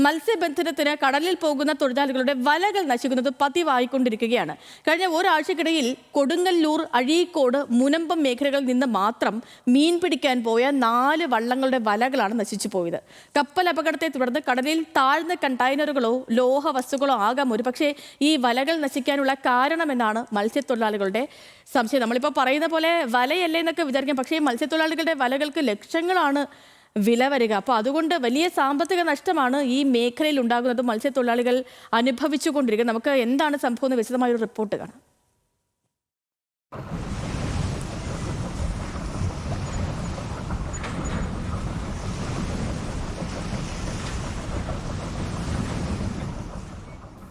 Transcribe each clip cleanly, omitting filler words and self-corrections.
മത്സ്യബന്ധനത്തിന് കടലിൽ പോകുന്ന തൊഴിലാളികളുടെ വലകൾ നശിക്കുന്നത് പതിവായിക്കൊണ്ടിരിക്കുകയാണ്. കഴിഞ്ഞ ഒരാഴ്ചക്കിടയിൽ കൊടുങ്ങല്ലൂർ, അഴീക്കോട്, മുനമ്പം മേഖലകളിൽ നിന്ന് മാത്രം മീൻ പിടിക്കാൻ പോയ 4 വള്ളങ്ങളുടെ വലകളാണ് നശിച്ചു പോയത്. കപ്പൽ അപകടത്തെ തുടർന്ന് കടലിൽ താഴ്ന്ന കണ്ടെയ്നറുകളോ ലോഹ വസ്തുക്കളോ ആകാം ഒരുപക്ഷെ ഈ വലകൾ നശിക്കാനുള്ള കാരണമെന്നാണ് മത്സ്യത്തൊഴിലാളികളുടെ സംശയം. നമ്മളിപ്പോൾ പറയുന്ന പോലെ വലയല്ലേ എന്നൊക്കെ വിചാരിക്കാം, പക്ഷേ മത്സ്യത്തൊഴിലാളികളുടെ വലകൾക്ക് ലക്ഷങ്ങളാണ് വില വരിക. അപ്പോൾ അതുകൊണ്ട് വലിയ സാമ്പത്തിക നഷ്ടമാണ് ഈ മേഖലയിൽ ഉണ്ടാകുന്നത്, മത്സ്യത്തൊഴിലാളികൾ അനുഭവിച്ചുകൊണ്ടിരിക്കുന്നത്. നമുക്ക് എന്താണ് സംഭവം വിശദമായൊരു റിപ്പോർട്ട് കാണാം.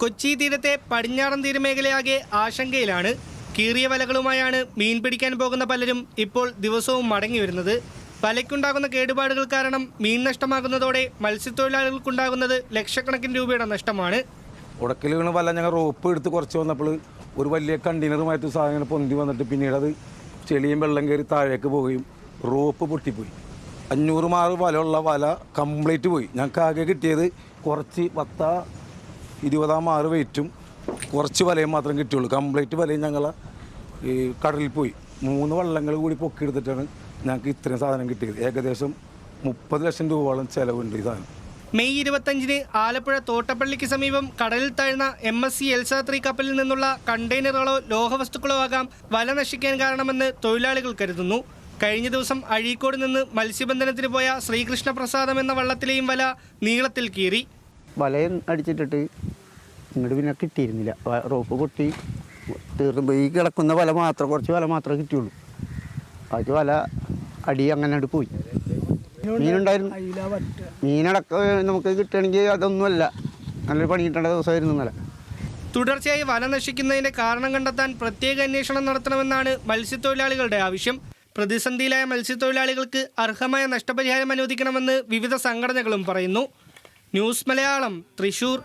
കൊച്ചി തീരത്തെ പടിഞ്ഞാറൻ തീരമേഖലയാകെ ആശങ്കയിലാണ്. കീറിയ വലകളുമായാണ് മീൻ പിടിക്കാൻ പോകുന്ന പലരും ഇപ്പോൾ ദിവസവും മടങ്ങി വരുന്നത്. വലയ്ക്കുണ്ടാകുന്ന കേടുപാടുകൾ കാരണം മീൻ നഷ്ടമാകുന്നതോടെ മത്സ്യത്തൊഴിലാളികൾക്കുണ്ടാകുന്നത് ലക്ഷക്കണക്കിന് രൂപയുടെ നഷ്ടമാണ്. ഉടക്കിൽ വീണ് വല ഞങ്ങൾ റോപ്പ് എടുത്ത് കുറച്ച് വന്നപ്പോൾ ഒരു വലിയ കണ്ടെയ്നറുമായിട്ട് സാധനം പൊന്തി വന്നിട്ട് പിന്നീട് അത് ചെളിയും വെള്ളം കയറി താഴേക്ക് പോവുകയും റോപ്പ് പൊട്ടിപ്പോയി. 500 മാറ് വലയുള്ള വല കംപ്ലീറ്റ് പോയി. ഞങ്ങൾക്ക് ആകെ കിട്ടിയത് കുറച്ച് 10-20 മാറ് വെയിറ്റും കുറച്ച് വലയും മാത്രം കിട്ടിയുള്ളൂ. കംപ്ലീറ്റ് വലയും ഞങ്ങൾ ഈ കടലിൽ പോയി. 3 വള്ളങ്ങൾ കൂടി പൊക്കിയെടുത്തിട്ടാണ് ഞങ്ങൾക്ക് ഇത്രയും സാധനം കിട്ടിയത്. ഏകദേശം 30 ലക്ഷം രൂപയോളം ചിലവുണ്ട് ഈ സാധനം. മെയ് 25-ന് ആലപ്പുഴ തോട്ടപ്പള്ളിക്ക് സമീപം കടലിൽ താഴ്ന്ന MSC എൽസ 3 കപ്പലിൽ നിന്നുള്ള കണ്ടെയ്നറുകളോ ലോഹവസ്തുക്കളോ ആകാം വല നശിക്കാൻ കാരണമെന്ന് തൊഴിലാളികൾ കരുതുന്നു. കഴിഞ്ഞ ദിവസം അഴീക്കോട് നിന്ന് മത്സ്യബന്ധനത്തിന് പോയ ശ്രീകൃഷ്ണ പ്രസാദം എന്ന വള്ളത്തിലെയും വല നീളത്തിൽ കീറി. വലയും അടിച്ചിട്ടിട്ട് ഇങ്ങോട്ട് പിന്നെ കിട്ടിയിരുന്നില്ല. റോപ്പ് പൊട്ടി തീർന്നുമ്പോൾ ഈ കിടക്കുന്ന വല മാത്രം, കുറച്ച് വല മാത്രമേ കിട്ടിയുള്ളൂ. അത് വല അടി അങ്ങനെ പോയി. മീനുണ്ടായിരുന്നു. മീനടക്കം നമുക്ക് കിട്ടുകയാണെങ്കിൽ അതൊന്നുമല്ല, നല്ലൊരു പണി കിട്ടേണ്ട ദിവസമായിരുന്നു ഇന്നലെ. തുടർച്ചയായി വല നശിക്കുന്നതിന്റെ കാരണം കണ്ടെത്താൻ പ്രത്യേക അന്വേഷണം നടത്തണമെന്നാണ് മത്സ്യത്തൊഴിലാളികളുടെ ആവശ്യം. പ്രതിസന്ധിയിലായ മത്സ്യത്തൊഴിലാളികൾക്ക് അർഹമായ നഷ്ടപരിഹാരം അനുവദിക്കണമെന്ന് വിവിധ സംഘടനകളും പറയുന്നു. ന്യൂസ് മലയാളം, തൃശൂർ.